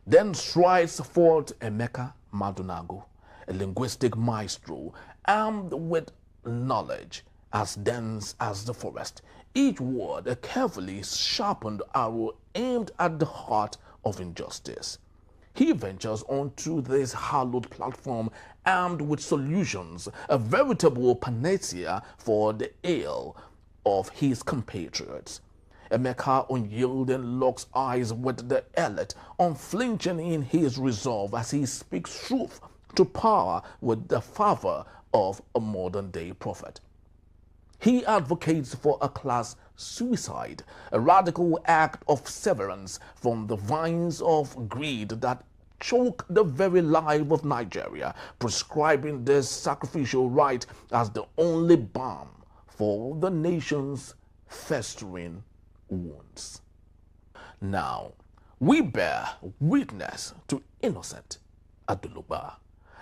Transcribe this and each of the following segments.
Then strides forth Emeka Madunagu, a linguistic maestro armed with knowledge as dense as the forest, each word a carefully sharpened arrow aimed at the heart of injustice. He ventures onto this hallowed platform armed with solutions, a veritable panacea for the ail of his compatriots. Emeka unyielding locks eyes with the elite, unflinching in his resolve as he speaks truth to power with the fervor of a modern-day prophet. He advocates for a class suicide, a radical act of severance from the vines of greed that choke the very life of Nigeria, prescribing this sacrificial rite as the only balm for the nation's festering wounds. Now, we bear witness to Innocent Aduluba,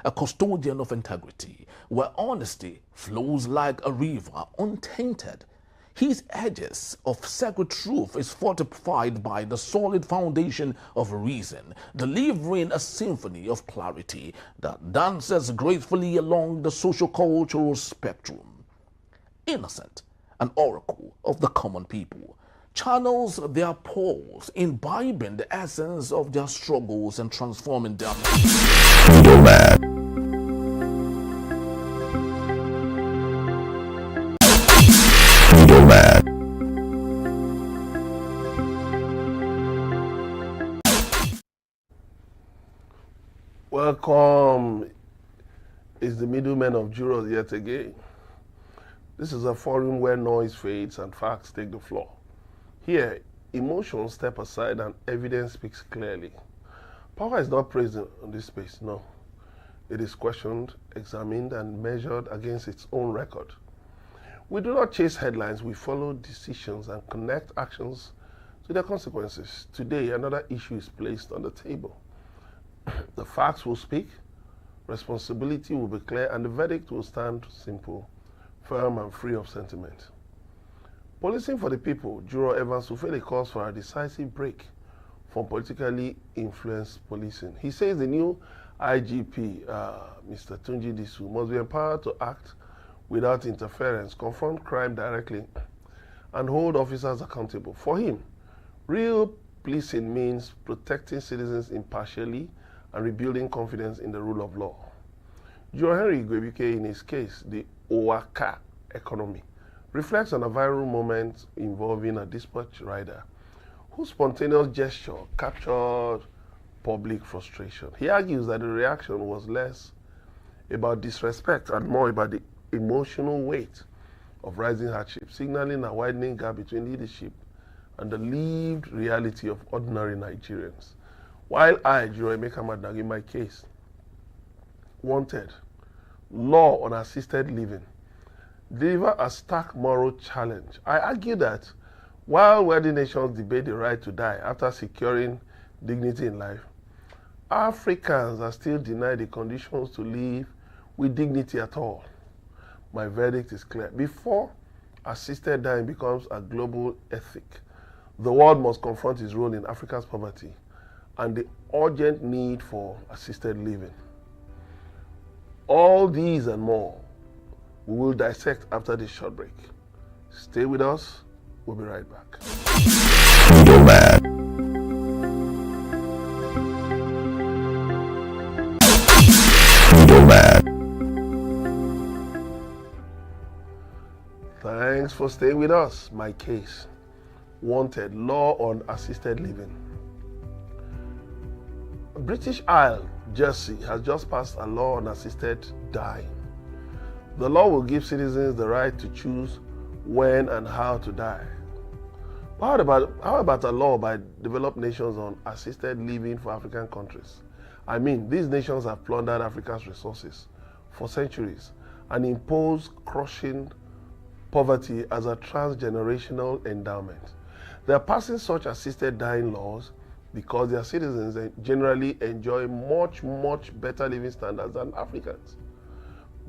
a custodian of integrity, where honesty flows like a river untainted. His edges of sacred truth is fortified by the solid foundation of reason, delivering a symphony of clarity that dances gracefully along the socio-cultural spectrum. Innocent, an oracle of the common people, channels their pulse, imbibing the essence of their struggles and transforming them. Welcome is the middleman of jurors yet again. This is a forum where noise fades and facts take the floor. Here, emotions step aside and evidence speaks clearly. Power is not praised in this space, no. It is questioned, examined, and measured against its own record. We do not chase headlines, we follow decisions and connect actions to their consequences. Today, another issue is placed on the table. The facts will speak, responsibility will be clear, and the verdict will stand simple, firm, and free of sentiment. Policing for the people, Juror Evans Ufele calls for a decisive break from politically influenced policing. He says the new IGP, Mr. Tunji Disu, must be empowered to act without interference, confront crime directly, and hold officers accountable. For him, real policing means protecting citizens impartially and rebuilding confidence in the rule of law. Juror Henry Igwebike, in his case, the Uwa Ka economy, reflects on a viral moment involving a dispatch rider whose spontaneous gesture captured public frustration. He argues that the reaction was less about disrespect and more about the emotional weight of rising hardship, signaling a widening gap between leadership and the lived reality of ordinary Nigerians. While I, Juror Emeka Madunagu, in my case, wanted law on assisted living, deliver a stark moral challenge. I argue that while wealthy nations debate the right to die after securing dignity in life, Africans are still denied the conditions to live with dignity at all. My verdict is clear. Before assisted dying becomes a global ethic, the world must confront its role in Africa's poverty and the urgent need for assisted living. All these and more we will dissect after this short break. Stay with us. We'll be right back. Thanks for staying with us. My case, wanted law on assisted living. British Isle, Jersey, has just passed a law on assisted dying. The law will give citizens the right to choose when and how to die. But how about a law by developed nations on assisted living for African countries? I mean, these nations have plundered Africa's resources for centuries and imposed crushing poverty as a transgenerational endowment. They are passing such assisted dying laws because their citizens generally enjoy much better living standards than Africans.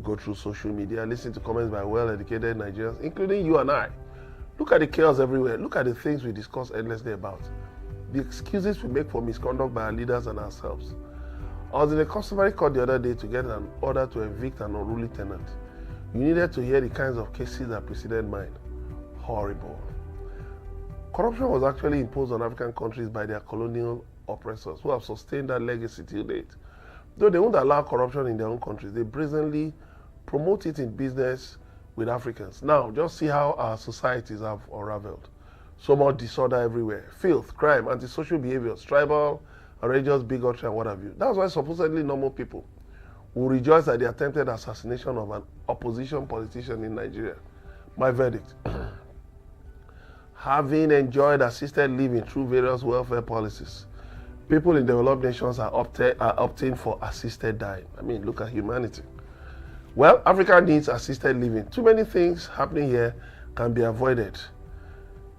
Go through social media, listen to comments by well-educated Nigerians, including you and I. Look at the chaos everywhere. Look at the things we discuss endlessly about. the excuses we make for misconduct by our leaders and ourselves. I was in a customary court the other day to get an order to evict an unruly tenant. You needed to hear the kinds of cases that preceded mine. Horrible. Corruption was actually imposed on African countries by their colonial oppressors who have sustained that legacy till date. Though they won't allow corruption in their own countries, they brazenly promote it in business with Africans. Now, just see how our societies have unraveled. So much disorder everywhere. Filth, crime, antisocial behaviors, tribal, outrageous bigotry, and what have you. That's why supposedly normal people will rejoice at the attempted assassination of an opposition politician in Nigeria. My verdict. Having enjoyed assisted living through various welfare policies, people in developed nations are opting for assisted dying. I mean, look at humanity. Well, Africa needs assisted living. Too many things happening here can be avoided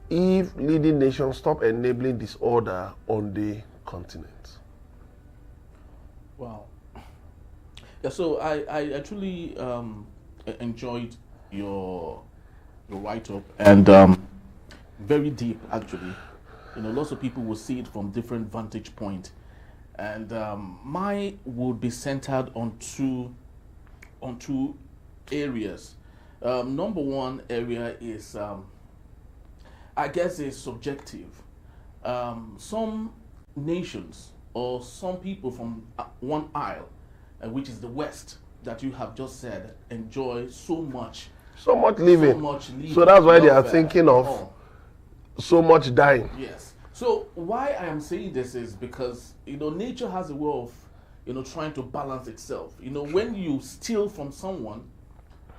if leading nations stop enabling disorder on the continent. Wow. Yeah, so I truly enjoyed your write-up, and very deep, actually. You know, lots of people will see it from different vantage point, and mine would be centered on two areas. Number one area is, I guess, is subjective. Some nations or some people from one aisle, which is the West, that you have just said, enjoy so much living. So that's why they are thinking of so much dying. Yes. So why I am saying this is because, you know, nature has a way of, you know, trying to balance itself. You know, when you steal from someone,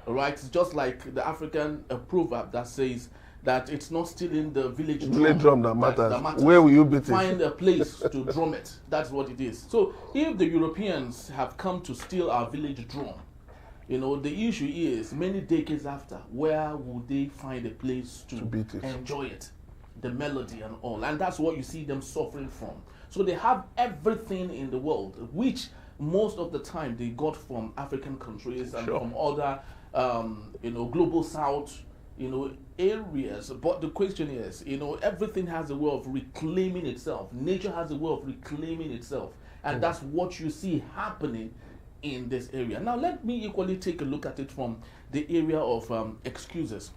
right, it's just like the African proverb that says that it's not stealing the village drum that matters. Where will you beat it? Find a place to drum it. That's what it is. So if the Europeans have come to steal our village drum, you know, the issue is many decades after, where would they find a place to beat it, enjoy it, the melody and all? And that's what you see them suffering from. So they have everything in the world, which most of the time they got from African countries and from other, you know, global south, you know, areas. But the question is, you know, everything has a way of reclaiming itself. Nature has a way of reclaiming itself. And that's what you see happening in this area. Now, let me equally take a look at it from the area of excuses.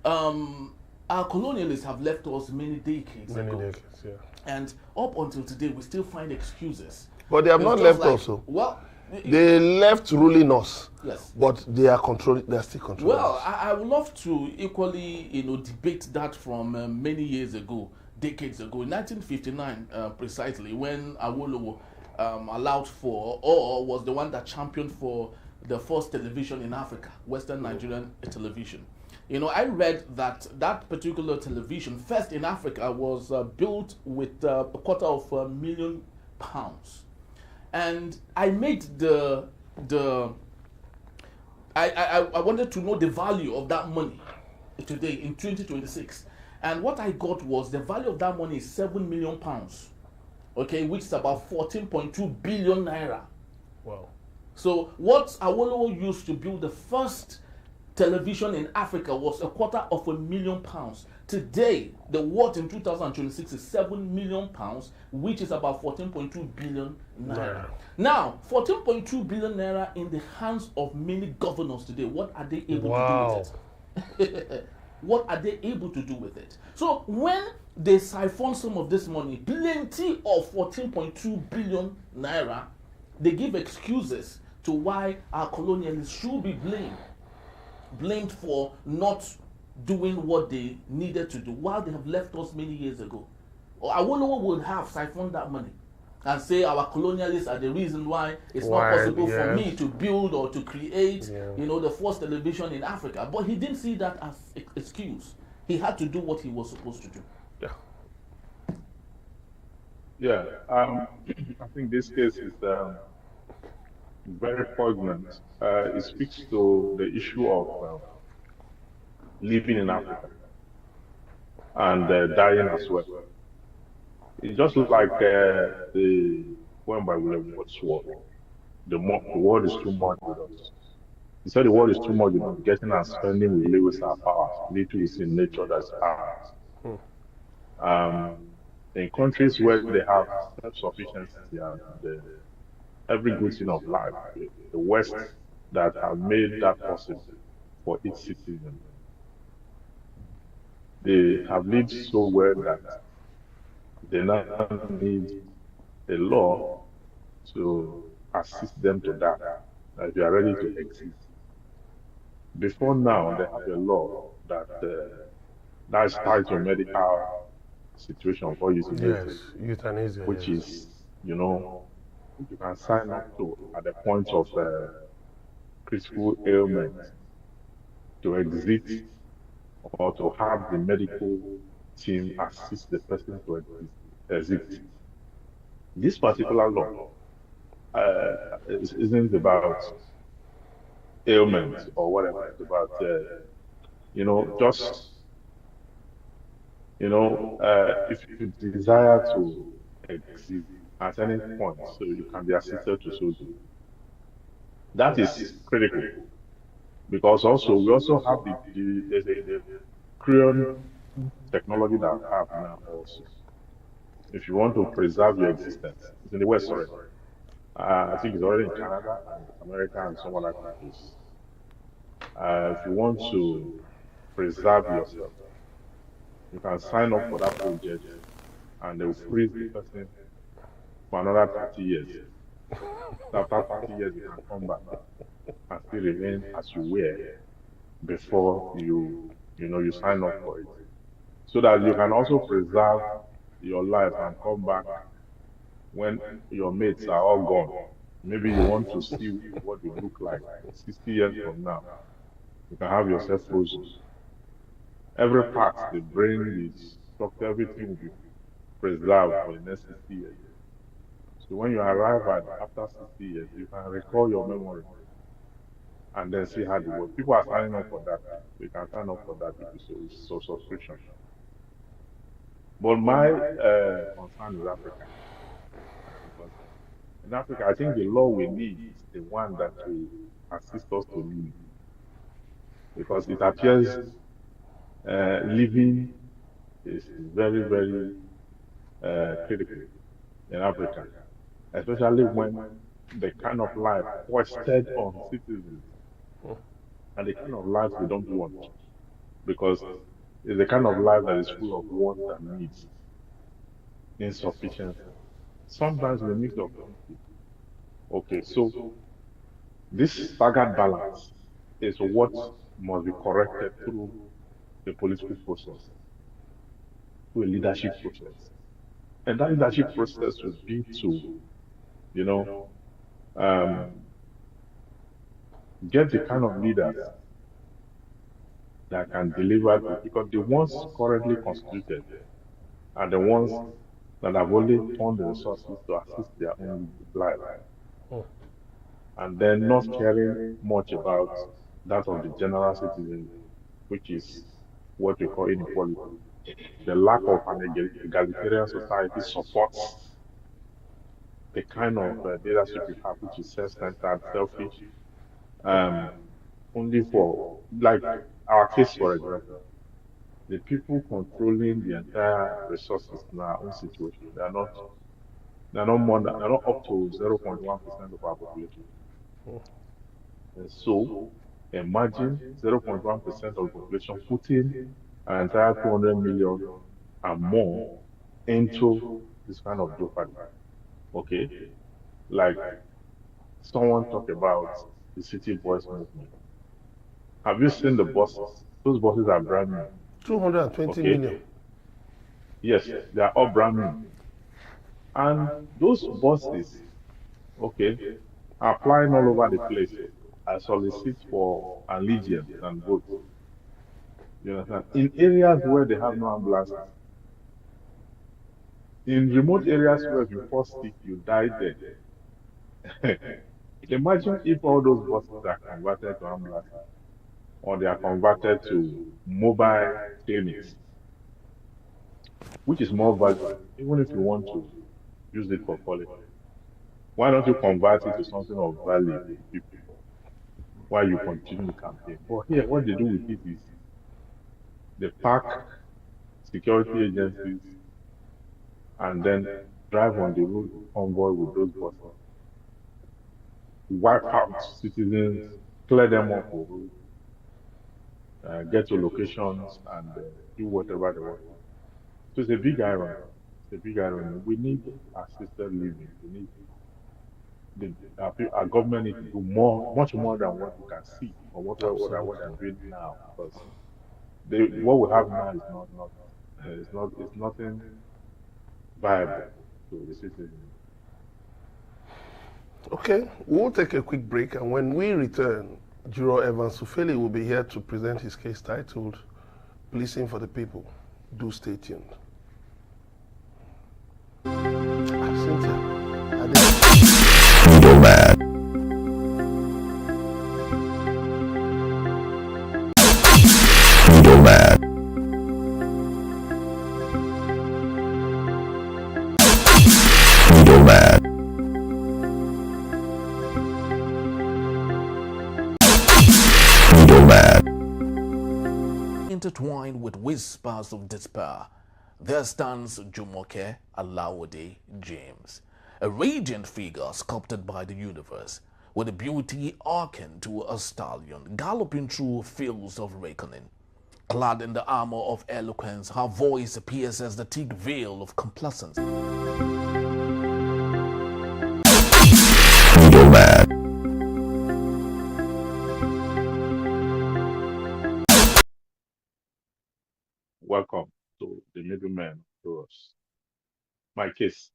Our colonialists have left us many decades ago. Yeah. And up until today, we still find excuses. But they have not left also. Well, they left ruling us. Yes. But they are controlling. They are still controlling. Well, us. I would love to equally, you know, debate that from many years ago, decades ago, in 1959, precisely, when Awolowo allowed for, or was the one that championed for the first television in Africa, Western Nigerian television. You know, I read that that particular television, first in Africa, was built with £250,000. And I made I wanted to know the value of that money today in 2026. And what I got was the value of that money is £7 million, okay, which is about 14.2 billion naira. Wow. So what Awolowo used to build the first television in Africa was £250,000. Today, the worth in 2026 is £7 million, which is about 14.2 billion naira. Now, 14.2 billion naira in the hands of many governors today. What are they able to do with it? What are they able to do with it? So when they siphon some of this money, plenty of 14.2 billion naira, they give excuses to why our colonialists should be blamed for not doing what they needed to do, while they have left us many years ago. Or Awolowo would have siphoned that money and say our colonialists are the reason why it's not possible for me to build or to create, you know, the first television in Africa. But he didn't see that as an excuse. He had to do what he was supposed to do. I think this case is very poignant. It speaks to the issue of living in Africa and dying as well. It just looks like the poem by William Wordsworth. The world is too much with us. He said the world is too much with us, getting and spending with our power. Little is in nature that's ours. In countries where they have self-sufficiency and every good thing of life, the West that have made that possible for its citizens, they have lived so well that they now need a law to assist them to that they are ready to exist. Before now, they have a law that is tied to medical situation for Yes, euthanasia, euthanasia, which yes. is, you can sign up to at the point of critical ailment to exit or to have the medical team assist the person to exit. This particular law isn't about ailment or whatever. It's about, just, if you desire to exit at any point, so you can be assisted to so do. That is critical because also we also have there's the Korean technology that I have now also. If you want to preserve your existence, it's in the West, sorry. I think it's already in Canada and America and some other countries. If you want to preserve yourself, you can sign up for that project and they will freeze the person for another 30 years. So after 30 years, you can come back and still remain as you were before you sign up for it. So that you can also preserve your life and come back when your mates are all gone. Maybe you want to see what you look like 60 years from now. You can have yourself frozen. Every part, the brain, the structure, everything will be preserved for the next 60 years. So when you arrive after 60 years, you can recall your memory and then see how it works. People are signing up for that. You can sign up for that if it's so subscription. But my concern is Africa. Because in Africa, I think the law we need is the one that will assist us to live. Because it appears living is very, very critical in Africa, especially when the kind of life foisted on citizens and the kind of life they don't want, because it's the kind of life that is full of wants and needs, insufficiency, sometimes the mix of conflict. Okay, so this staggered balance is what must be corrected through the political process, through a leadership process. And that leadership process would be to, you know, um, get the kind of leaders that can deliver this, because the ones currently constituted are the ones that have only turned the resources to assist their own life, and then not caring much about that of the general citizen, which is what we call inequality. The lack of an egalitarian society supports the kind of leadership you have, which is self-centered, selfish, um, only for, like our case, for example, the people controlling the entire resources in our own situation, they're not up to 0.1% of our population. And so imagine 0.1% of the population putting an entire 200 million and more into this kind of jeopardy. Okay, like someone talked about the city voice movement. Have you seen the buses? Those buses are brand new. 220 Okay, million. yes, they are all brand new. And those buses, okay, are flying all over the place. I solicit for allegiance and votes. You understand? In areas where they have no ambulances, in remote areas where if you fall sick, you die there. Imagine if all those buses are converted to ambulances or they are converted to mobile clinics, which is more valuable, even if you want to use it for politics. Why don't you convert it to something of value to people while you continue the campaign? But here, what they do with it is they pack security agencies and then drive on the road in convoy with those buses, wipe out citizens, clear them off the road, get to locations, and do whatever they want. So it's a big irony. It's a big irony. We need assisted living. We need our government need to do more, much more than what we can see or what they're doing now. Because what we have now is not it's nothing viable to the citizens. Okay, we'll take a quick break, and when we return, Juror Evans Sufeli will be here to present his case titled Policing for the People. Do stay tuned. Cynthia, Middleman. Middleman. Middleman. Middleman. Intertwined with whispers of despair, there stands Jumoke Alawode James, a radiant figure sculpted by the universe, with a beauty akin to a stallion galloping through fields of reckoning. Clad in the armor of eloquence, her voice pierces the thick veil of complacency. Middleman. Welcome to the middleman to us. My case,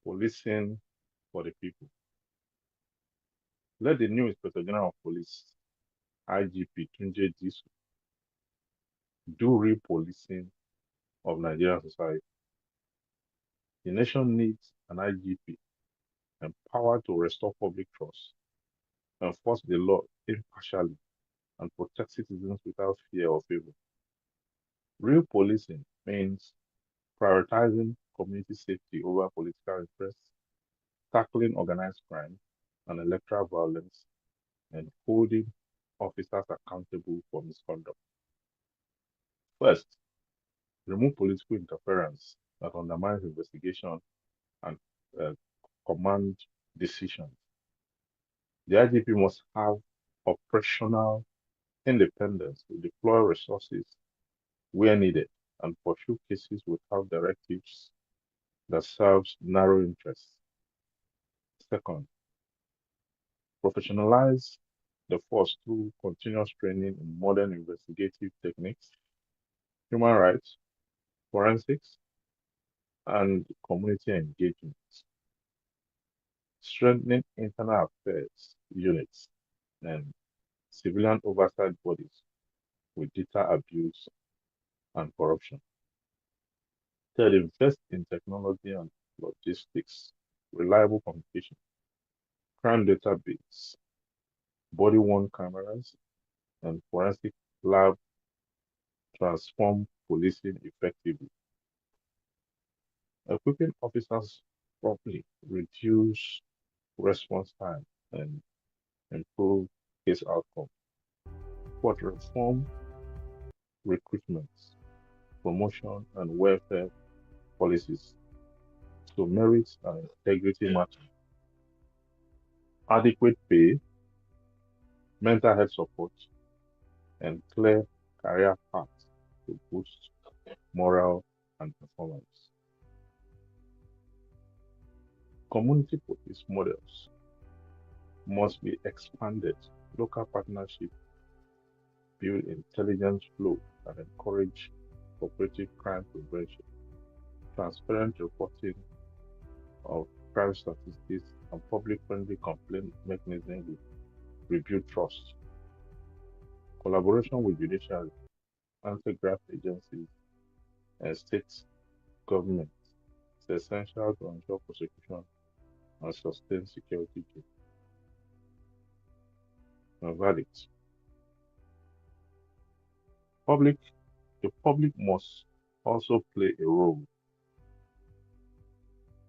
policing for the people. Let the new Inspector General of Police, IGP Tunji Disu, do real policing of Nigerian society. The nation needs an IGP empowered to restore public trust, enforce the law impartially, and protect citizens without fear or favor. Real policing means prioritizing community safety over political interests, tackling organized crime and electoral violence, and holding officers accountable for misconduct. First, remove political interference that undermines investigation and uh, command decisions. The IGP must have operational independence to deploy resources where needed and pursue cases without directives that serves narrow interests. Second, professionalize the force through continuous training in modern investigative techniques, human rights, forensics, and community engagement. Strengthening internal affairs units and civilian oversight bodies with data abuse and corruption. Third, invest in technology and logistics, reliable communication, crime database, body-worn cameras, and forensic lab transform policing effectively. Equipping officers properly reduce response time and improve case outcome. But reform recruitment, promotion, and welfare policies so merit and integrity matter. Adequate pay, mental health support, and clear career paths to boost morale and performance. Community police models must be expanded. Local partnerships build intelligence flow and encourage cooperative crime prevention. Transparent reporting of crime statistics and public-friendly complaint mechanism will rebuild trust. Collaboration with judiciary, anti-graft agencies, and state governments is essential to ensure prosecution and sustain security gains. And verdict. Public, the public must also play a role.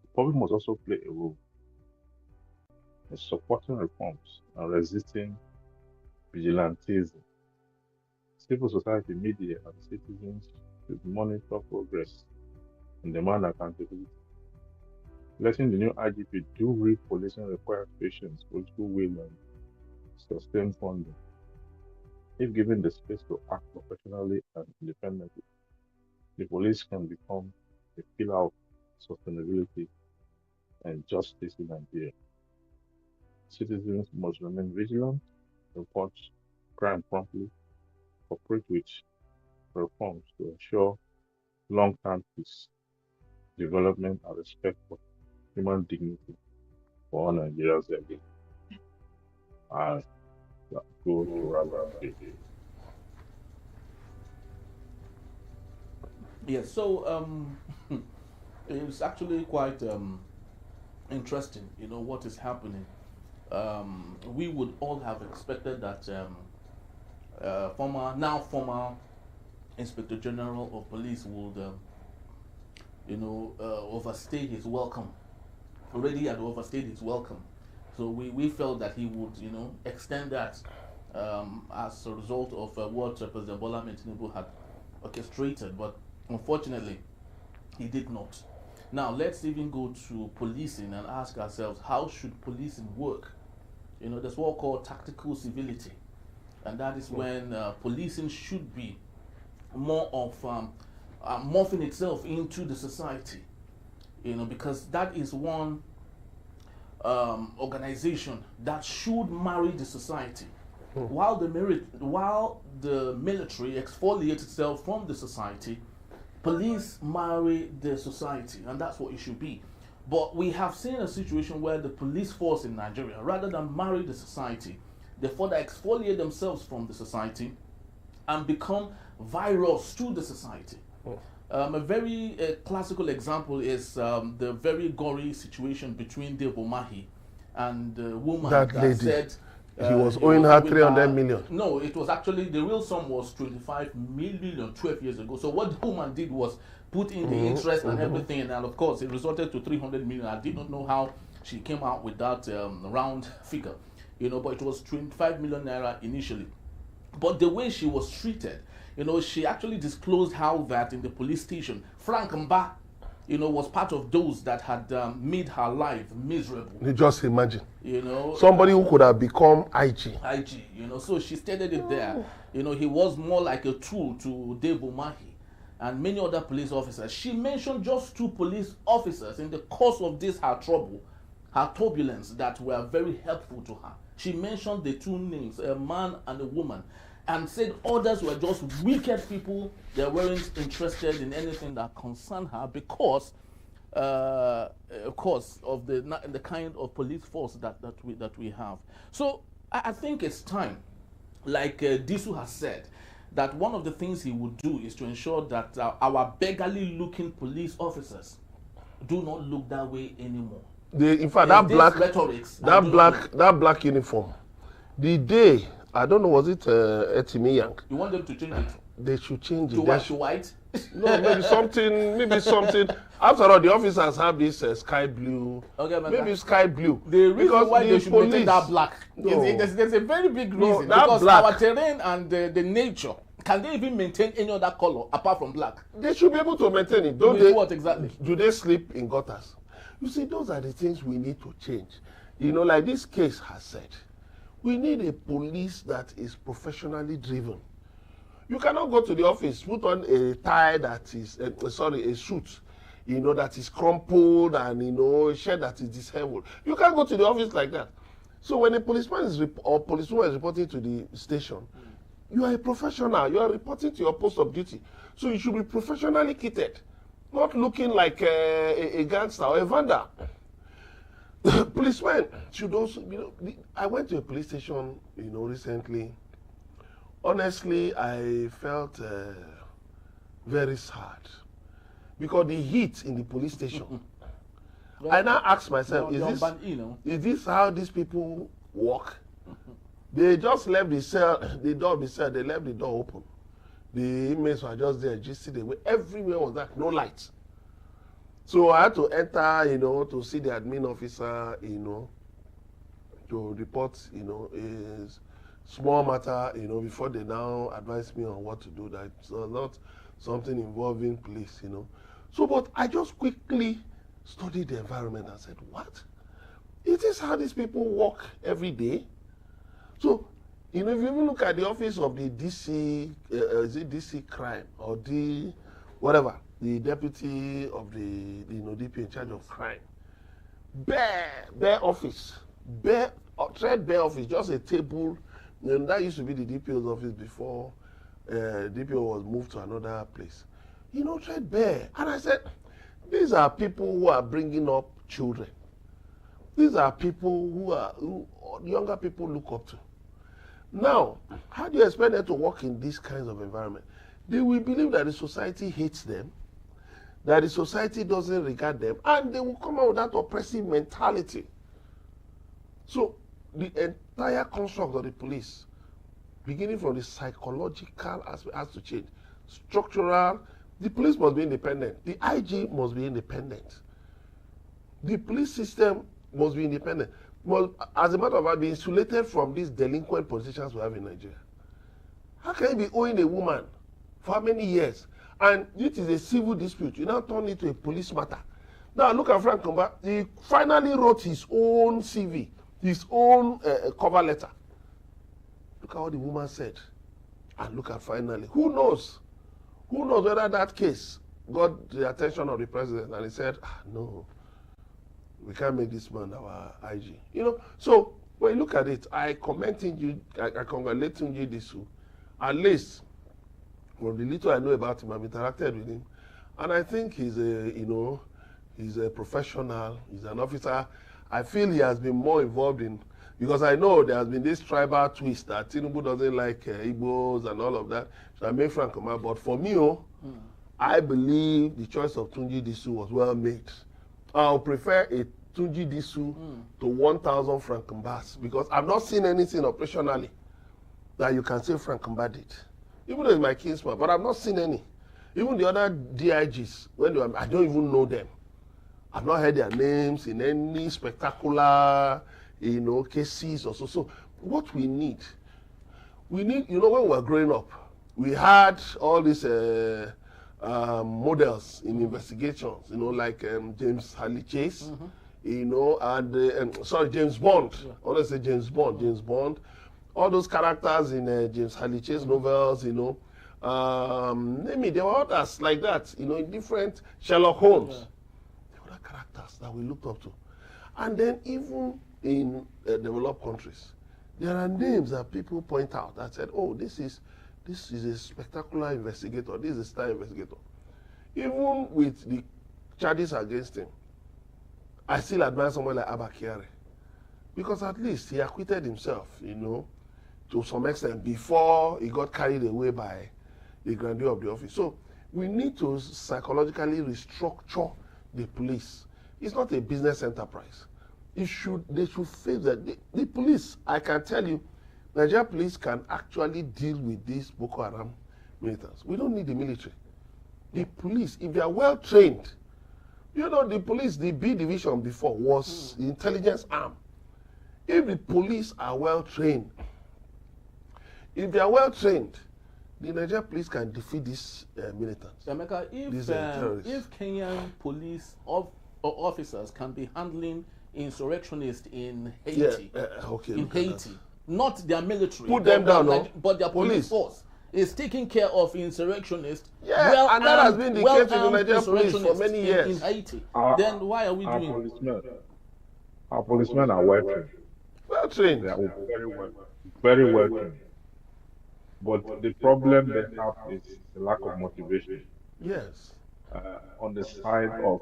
The public must also play a role in supporting reforms and resisting vigilantism. Civil society, media, and citizens should monitor progress and demand accountability. Letting the new IGP do real policing requires patience, political will, and sustained funding. If given the space to act professionally and independently, the police can become a pillar of sustainability and justice in Nigeria. Citizens must remain vigilant, report crime promptly, cooperate with reforms to ensure long-term peace, development, and respect for human dignity for all Nigerians every. I go to Rabbi. Yes, so it's actually quite interesting, what is happening. We would all have expected that former Inspector General of Police would, overstay his welcome. Already had overstayed his welcome. So we felt that he would, extend that as a result of what President Bola Ahmed Tinubu had orchestrated. But unfortunately, he did not. Now, let's even go to policing and ask ourselves, how should policing work? There's what we call tactical civility. And that is when policing should be more of morphing itself into the society. Because that is one organization that should marry the society. While the military exfoliates itself from the society, police marry the society, and that's what it should be. But we have seen a situation where the police force in Nigeria, rather than marry the society, they further exfoliate themselves from the society and become virus to the society. A very classical example is the very gory situation between Dave Umahi and the woman that lady said he was owing her 300 million. No, it was actually, the real sum was 25 million 12 years ago. So what the woman did was put in the interest and everything, and of course it resulted to 300 million. I did not know how she came out with that round figure, but it was 25 million naira initially. But the way she was treated, she actually disclosed how that in the police station, Frank Mba, was part of those that had made her life miserable. You just imagine. Somebody who could have become IG. So she stated it there. He was more like a tool to Dave Umahi and many other police officers. She mentioned just 2 police officers in the course of this, her trouble, her turbulence, that were very helpful to her. She mentioned the 2 names, a man and a woman, and said others were just wicked people. They weren't interested in anything that concerned her because, of course, of the kind of police force that we have. So I think it's time, like Disu has said, that one of the things he would do is to ensure that our beggarly looking police officers do not look that way anymore. In fact, that black uniform, the day, I don't know, was it Etimiyang? You want them to change it? They should change it. To white? No, maybe something. After all, the officers have this sky blue. Okay, but maybe sky blue. The reason why they should maintain that black, there's a very big reason. Because black, our terrain and the nature, can they even maintain any other color apart from black? They should be able to maintain it. Don't they? What exactly? Do they sleep in gutters? You see, those are the things we need to change. Like this case has said, we need a police that is professionally driven. You cannot go to the office, put on a tie that is, a suit, that is crumpled and, a shirt that is disheveled. You can't go to the office like that. So when a policeman or policewoman is reporting to the station, you are a professional. You are reporting to your post of duty. So you should be professionally kitted, not looking like a gangster or a vandal. Policemen should also, I went to a police station, recently. Honestly, I felt very sad because the heat in the police station. Well, I now ask myself, is this how these people work? They just left the cell, they left the door open. The inmates were just there, just sitting. Everywhere was dark, no lights. So I had to enter, to see the admin officer, to report, a small matter, before they now advise me on what to do. That's not something involving police, So, but I just quickly studied the environment and said, what? Is this how these people work every day? So, if you even look at the office of the DC, is it DC crime or the whatever, the deputy of the DP in charge of crime, bare office, threadbare office, just a table. And that used to be the DPO's office before DPO was moved to another place. Threadbare. And I said, these are people who are bringing up children. These are people who younger people look up to. Now, how do you expect them to work in these kinds of environment? They will believe that the society hates them, that the society doesn't regard them, and they will come out with that oppressive mentality. So, the entire construct of the police, beginning from the psychological aspect, has to change. Structural, the police must be independent. The IG must be independent. The police system must be independent. Well, as a matter of fact, be insulated from these delinquent politicians we have in Nigeria. How can you be owing a woman for how many years? And it is a civil dispute. You now turn it to a police matter. Now look at Frank Kumba. He finally wrote his own CV, his own cover letter. Look at what the woman said. And look at finally. Who knows? Who knows whether that case got the attention of the president and he said, no. We can't make this man our IG. So when you look at it, I congratulate Tunji Disu. At least, from the little I know about him, I've interacted with him, and I think he's a professional. He's an officer. I feel he has been more involved in, because I know there has been this tribal twist that Tinubu doesn't like Igbos and all of that. So I made Frank Kumar. But for me, I believe the choice of Tunji Disu was well made. I'll prefer a Tunji Disu to 1,000 Frank Mbas, because I've not seen anything operationally that you can say Frank Mba did. Even though it's my kinsman, but I've not seen any. Even the other DIGs, I don't even know them. I've not heard their names in any spectacular, cases or so. So what we need, when we were growing up, we had all these models in investigations, like James Harley Chase, James Bond. Yeah. I want to say James Bond. All those characters in James Harley Chase novels, there were others like that, in different Sherlock Holmes. Yeah. There were other characters that we looked up to. And then even in developed countries, there are names that people point out that said, oh, this is a spectacular investigator, this is a star investigator. Even with the charges against him, I still admire someone like Abba Kyari, because at least he acquitted himself, to some extent before he got carried away by the grandeur of the office. So we need to psychologically restructure the police. It's not a business enterprise. They should face that. The police, I can tell you, Nigeria police can actually deal with these Boko Haram militants. We don't need the military. The police, if they are well trained, the police, the B division before was the intelligence arm. If the police are well trained, the Nigerian police can defeat these militants. Emeka, if Kenyan police officers can be handling insurrectionists in Haiti, not their military, put them down, but their police force is taking care of insurrectionists. Yeah, and that has been the case in the Nigerian police for many years. In Haiti. Then why are we doing? Our policemen are well trained. Well trained. They are very well trained. But the problem they have is the lack of motivation. Yes. On the side of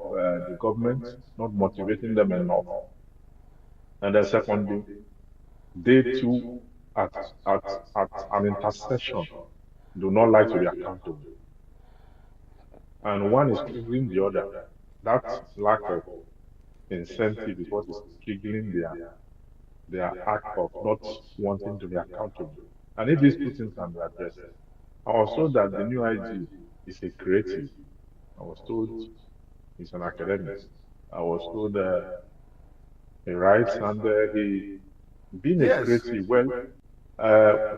the government, not motivating them enough. And then secondly, they too, at an intersection, do not like to be accountable. And one is triggering the other. That lack of incentive is what is triggering their act of not wanting to be accountable. And if these two things can be addressed, I was told that the new IG is a creative. I was told he's an academic. I was told he writes and he, being a creative,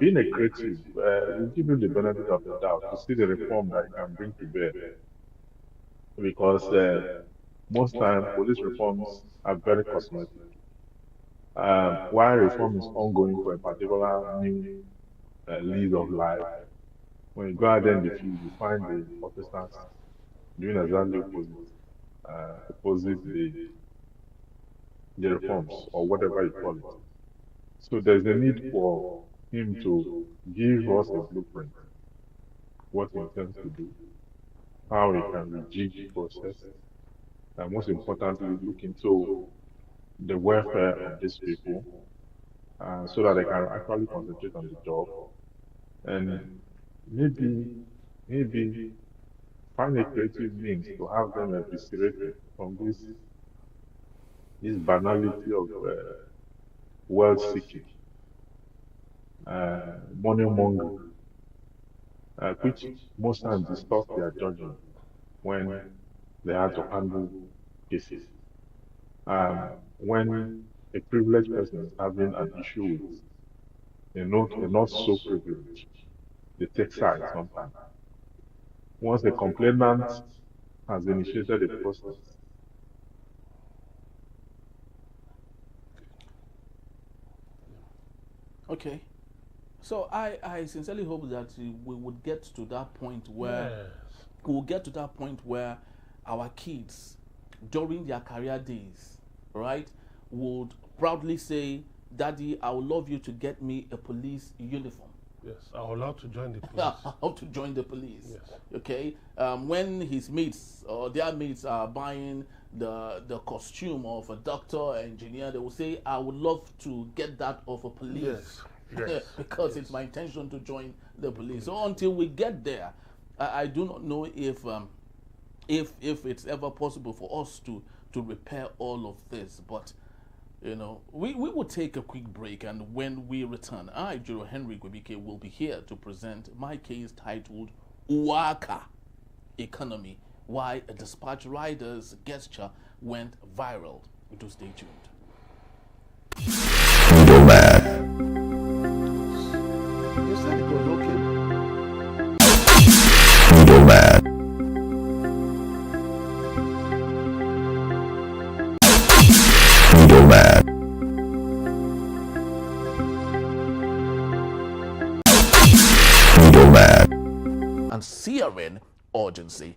being a creative, will give you the benefit of the doubt to see the reform that you can bring to bear. because most time police reforms are very cosmetic. While reform is ongoing for a particular new lease of life, when you go out there in the field, you find the officers doing exactly opposite the reforms or whatever you call it. So there's a need for him to give us a blueprint, what he intends to do, how he can rejig the process, and most importantly, look into the welfare of these people so that they can actually concentrate on the job and maybe find a creative means to have them eviscerated from this banality of wealth seeking, money mongering, which most times distort their judgment when they have to handle cases. When a privileged person is having an issue with a not so privileged, they take sides sometimes. Once the complainant has initiated a process, Okay. So I sincerely hope that we would get to that point where we will get to that point where our kids during their career days, right, would proudly say, Daddy, I would love you to get me a police uniform. Yes, I would love to join the police. How to join the police. Yes. Okay. When his mates or their mates are buying the costume of a doctor or engineer, they will say, I would love to get that of a police. Yes. Yes. Because it's my intention to join the police. So until we get there, I do not know if it's ever possible for us to repair all of this. But we will take a quick break, and when we return, I, Juro Henry Gwebike, will be here to present my case titled Uwa Ka Economy, Why a Dispatch Rider's Gesture Went Viral. Do stay tuned. You said it was okay. And searing urgency.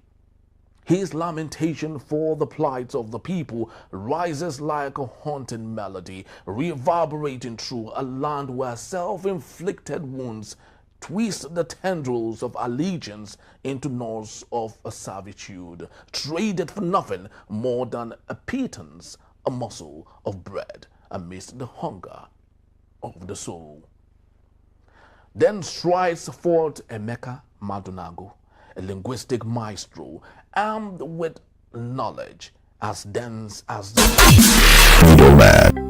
His lamentation for the plight of the people rises like a haunting melody, reverberating through a land where self-inflicted wounds twist the tendrils of allegiance into knots of a servitude, traded for nothing more than a pittance, a morsel of bread amidst the hunger of the soul. Then strides forth Emeka Madunagu, a linguistic maestro, armed with knowledge as dense as the middleman.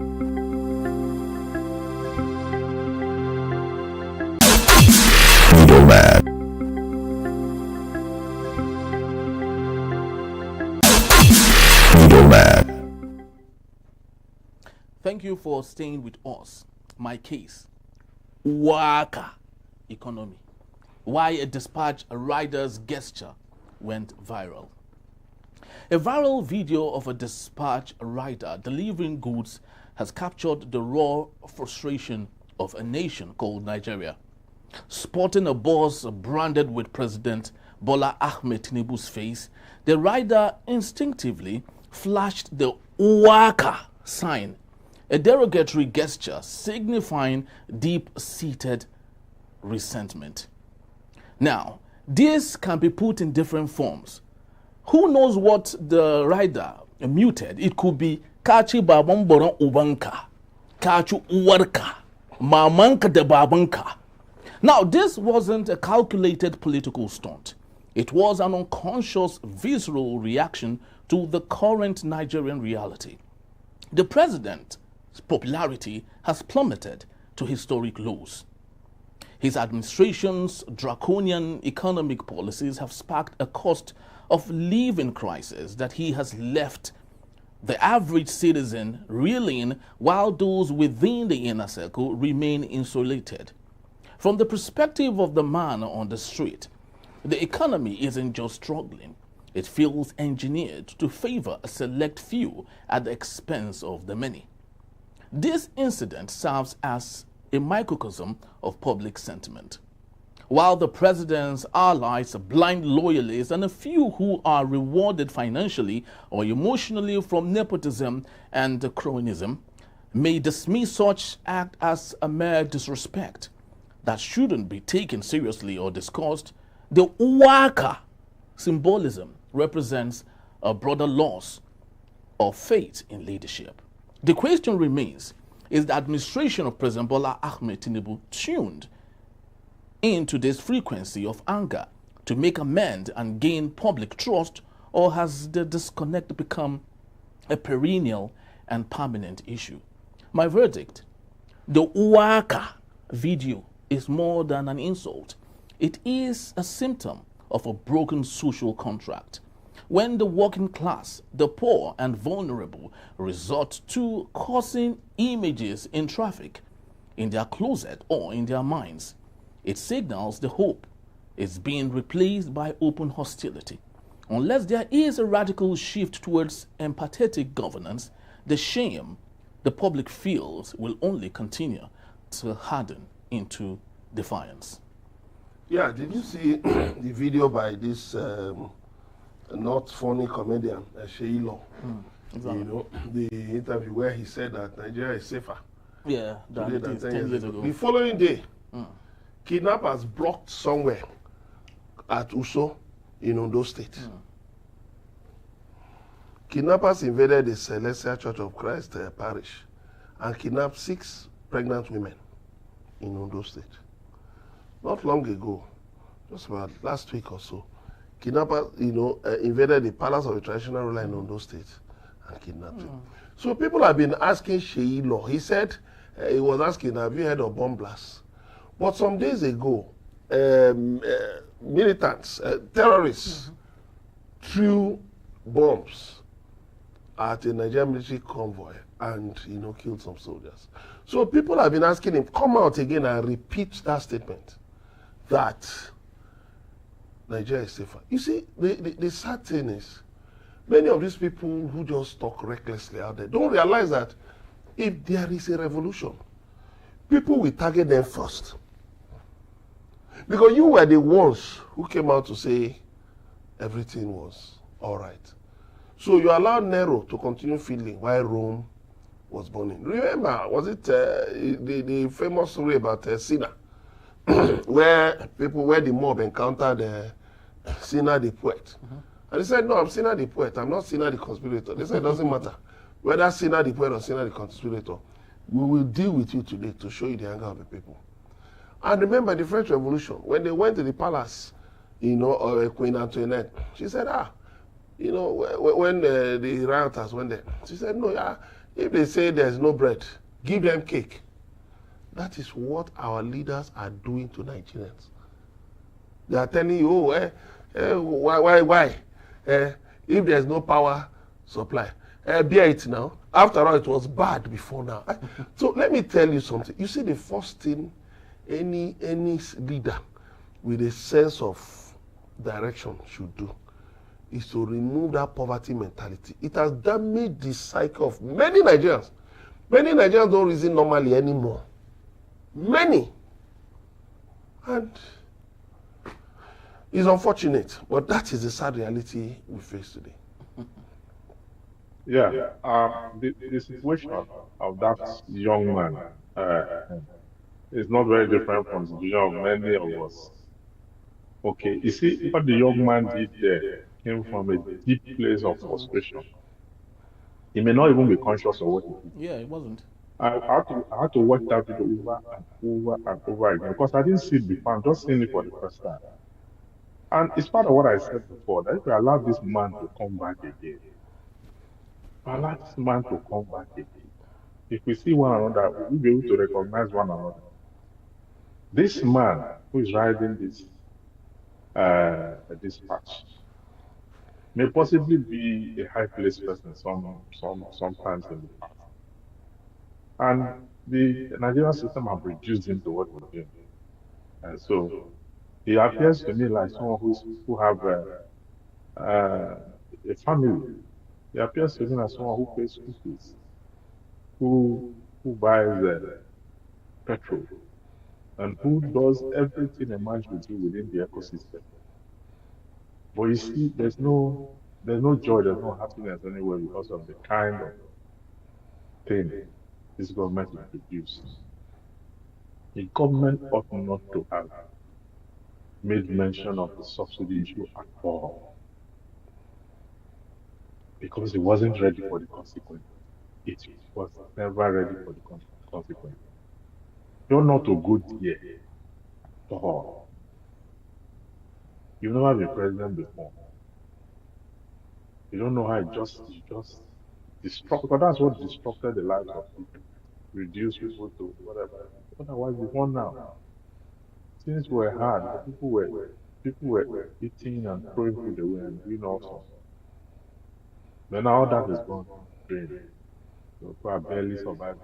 Thank you for staying with us. My case, Uwa Ka Economy. Why a dispatch rider's gesture went viral. A viral video of a dispatch rider delivering goods has captured the raw frustration of a nation called Nigeria. Sporting a boss branded with President Bola Ahmed Tinubu's face, the rider instinctively flashed the Uwa Ka sign, a derogatory gesture signifying deep-seated resentment. Now, this can be put in different forms. Who knows what the rider muted? It could be Kachi Babamboran Ubanka, Kachu Uwarka, Mamanka de Babanka. Now, this wasn't a calculated political stunt. It was an unconscious, visceral reaction to the current Nigerian reality. The president's popularity has plummeted to historic lows. His administration's draconian economic policies have sparked a cost of living crisis that he has left the average citizen reeling, while those within the inner circle remain insulated. From the perspective of the man on the street, the economy isn't just struggling, It feels engineered to favor a select few at the expense of the many. This incident serves as a microcosm of public sentiment. While the president's allies, blind loyalists, and a few who are rewarded financially or emotionally from nepotism and cronyism may dismiss such act as a mere disrespect that shouldn't be taken seriously or discussed, the Uwa Ka symbolism represents a broader loss of faith in leadership. The question remains, is the administration of President Bola Ahmed Tinubu tuned into this frequency of anger to make amends and gain public trust, or has the disconnect become a perennial and permanent issue? My verdict, the Uwa Ka video is more than an insult. It is a symptom of a broken social contract. When the working class, the poor and vulnerable resort to causing images in traffic, in their closet or in their minds, it signals the hope is being replaced by open hostility. Unless there is a radical shift towards empathetic governance, the shame the public feels will only continue to harden into defiance. Yeah, did you see the video by this not funny comedian, Sheilo? Exactly. You know, the interview where he said that Nigeria is safer Yeah, today that than is 10 years ago. The following day, kidnappers blocked somewhere at Uso in Ondo State. Kidnappers invaded the Celestial Church of Christ parish and kidnapped 6 pregnant women in Ondo State. Not long ago, just about last week or so, kidnappers, invaded the palace of a traditional ruler in Ondo State and kidnapped him. So people have been asking Sheilo. He said he was asking, have you heard of bomb blasts? But some days ago, militants, terrorists, threw bombs at a Nigerian military convoy and killed some soldiers. So people have been asking him, come out again and repeat that statement that Nigeria is safer. You see, the sad thing is, many of these people who just talk recklessly out there don't realize that if there is a revolution, people will target them first. Because you were the ones who came out to say everything was all right. So you allowed Nero to continue feeding while Rome was burning. Remember, was it the famous story about Sina, where the mob encountered Sina the poet. And he said, no, I'm Sina the poet. I'm not Sina the conspirator. They said, it doesn't matter. Whether Sina the poet or Sina the conspirator, we will deal with you today to show you the anger of the people. And remember the French Revolution, when they went to the palace, of Queen Antoinette, she said, when the rioters went there, she said, no, if they say there's no bread, give them cake. That is what our leaders are doing to Nigerians. They are telling you, why? If there's no power supply, bear it now. After all, it was bad before now. So let me tell you something. You see, the first thing any leader with a sense of direction should do is to remove that poverty mentality. It has damaged the cycle of many Nigerians. Many Nigerians don't reason normally anymore. Many. And it's unfortunate, but that is the sad reality we face today. Yeah, the situation of that young man is not very different from the situation of many of us. Okay, you see, what the young man did there came from a deep place of frustration. He may not even be conscious of what he did. Yeah, it wasn't. I had to watch that video over and over and over again because I didn't see it before. I'm just seeing it for the first time. And it's part of what I said before, that if we allow this man to come back again, if we see one another, we'll be able to recognize one another. This man who is riding this dispatch may possibly be a high-placed person sometimes in the past. And the Nigerian system have reduced him to what we're doing. And so he appears to me like someone who have uh, a family. He appears to me as someone who pays school fees, who who buys petrol, and who does everything a man should do within the ecosystem. But you see, there's no joy, there's no happiness anywhere because of the kind of thing this government introduced. The government ought not to have made mention of the subsidy issue at all because it wasn't ready for the consequence. It was never ready for the consequence. You're not a good year at all. You've never been president before. You don't know how you just disrupt, because that's what disrupted the lives of people, reduce people to whatever. Otherwise, before now, things were hard. The people were eating and throwing food away and doing all sorts. But now all that is gone, drained. So people are barely surviving.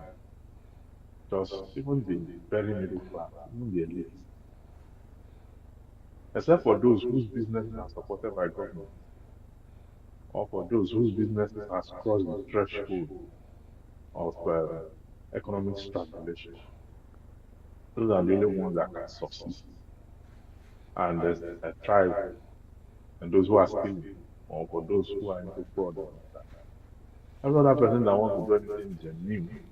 Just even the very middle class, even the elite, except for those whose businesses are supported by government, or for those whose businesses has crossed the threshold of economic strangulation. Those are the only ones that can succeed. And there's a tribe, and those who are stealing, or for those who are into fraud and all that. Every other person that wants to do anything genuine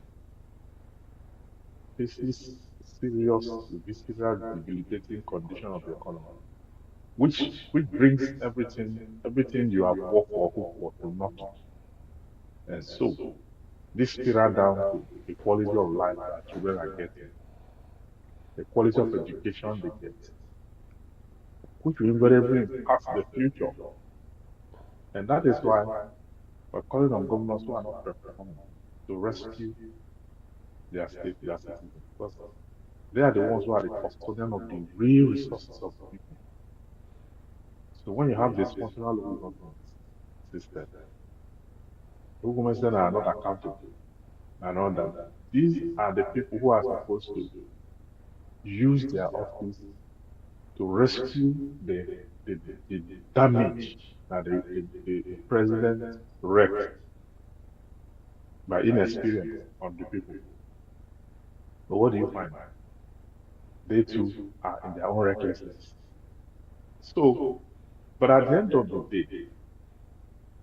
faces serious, visceral, debilitating condition of the economy, which brings everything you have worked for, hoped for, to nothing. And so this spiral down to the quality of life that children are getting, the quality of education they get, which will invariably impact the future. And that is why we're calling on governors who are not performing to rescue their state, their citizens, because they are the ones who are the custodian of the real resources of the people. So when you have this functional local government system, local government systems are not accountable and all that. These are the people who are supposed to use their office to rescue the damage that the president wreaked by inexperience on the people. But what do you find? They too are in their own recklessness. So, but at the end of the day,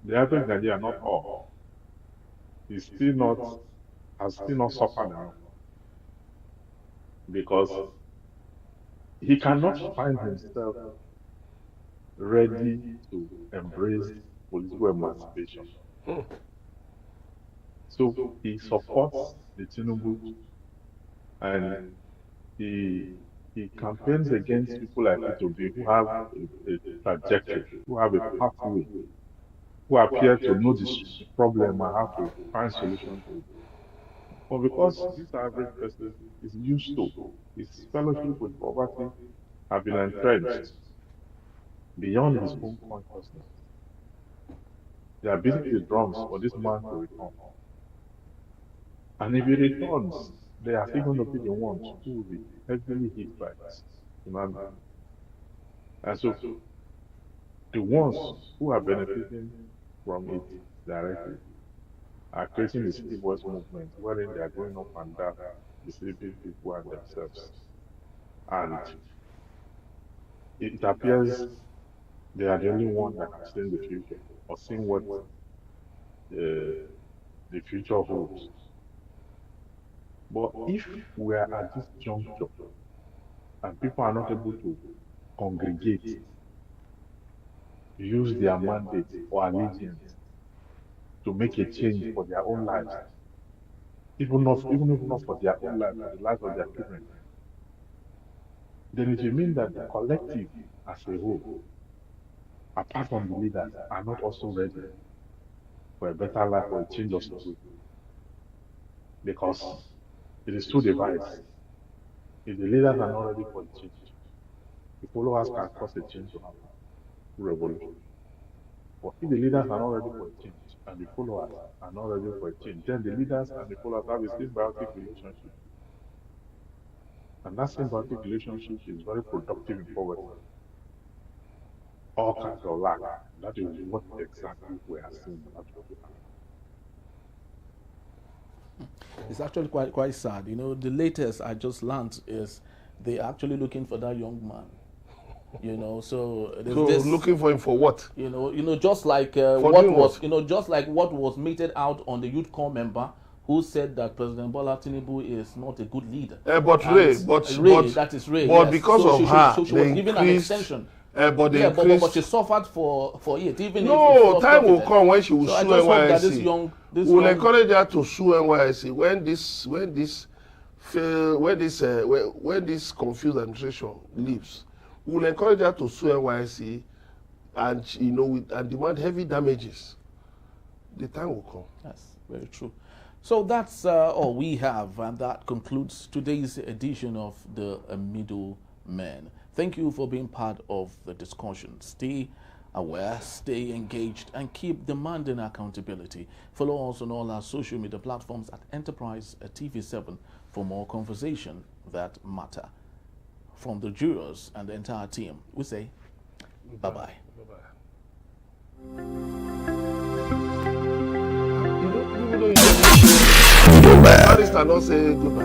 the average Nigerian, not all, is still not has still not suffered enough because he cannot find himself ready to embrace political emancipation. So he supports the Tinubu and he he campaigns against people like Itobi who have a trajectory, who have a pathway, who appear to know the problem and how to find solution to it. But because this average person is used to his fellowship with poverty have been entrenched beyond his own consciousness. They are beating the drums for this man to return. And if he returns, they are still going to be the ones who will be heavily hit by this tsunami. And so the ones who are benefiting from it directly are creating the city voice movement wherein they are going up and down, deceiving people and themselves. And it appears they are the only one that can see the future or see what the future holds. But if we are at this juncture and people are not able to congregate, use their mandate or allegiance to make a change for their own lives, even if not for their own lives, for the lives of their children, then it will mean that the collective as a whole, apart from the leaders, are not also ready for a better life or a change of situation. Because it is two divides. If the leaders are not ready for the change, the followers can cause a change to happen through revolution. But if the leaders are not ready for a change and the followers are not ready for a change, then the leaders and the followers have a symbiotic relationship. And that symbiotic relationship is very productive in poverty. all kinds of lack. That is what exactly we are seeing. It's actually quite sad. You know, the latest I just learned is they're actually looking for that young man. You know, so looking for him for what? You know, just like just like what was meted out on the youth corps member who said that President Bola Tinubu is not a good leader. But that is Ray. But yes. because so of she, her, she was given an extension. But she suffered for it. Even no, time will come when she will so sue NYSC. We'll encourage her to sue NYSC when this confused administration leaves. We'll encourage her to sue NYSC and and demand heavy damages. The time will come. That's very true. So that's all we have, and that concludes today's edition of the Middlemen. Thank you for being part of the discussion. Stay aware, stay engaged, and keep demanding accountability. Follow us on all our social media platforms at Enterprise TV7 for more conversation that matter. From the jurors and the entire team, we say bye-bye. Artists are not saying goodbye.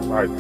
Right.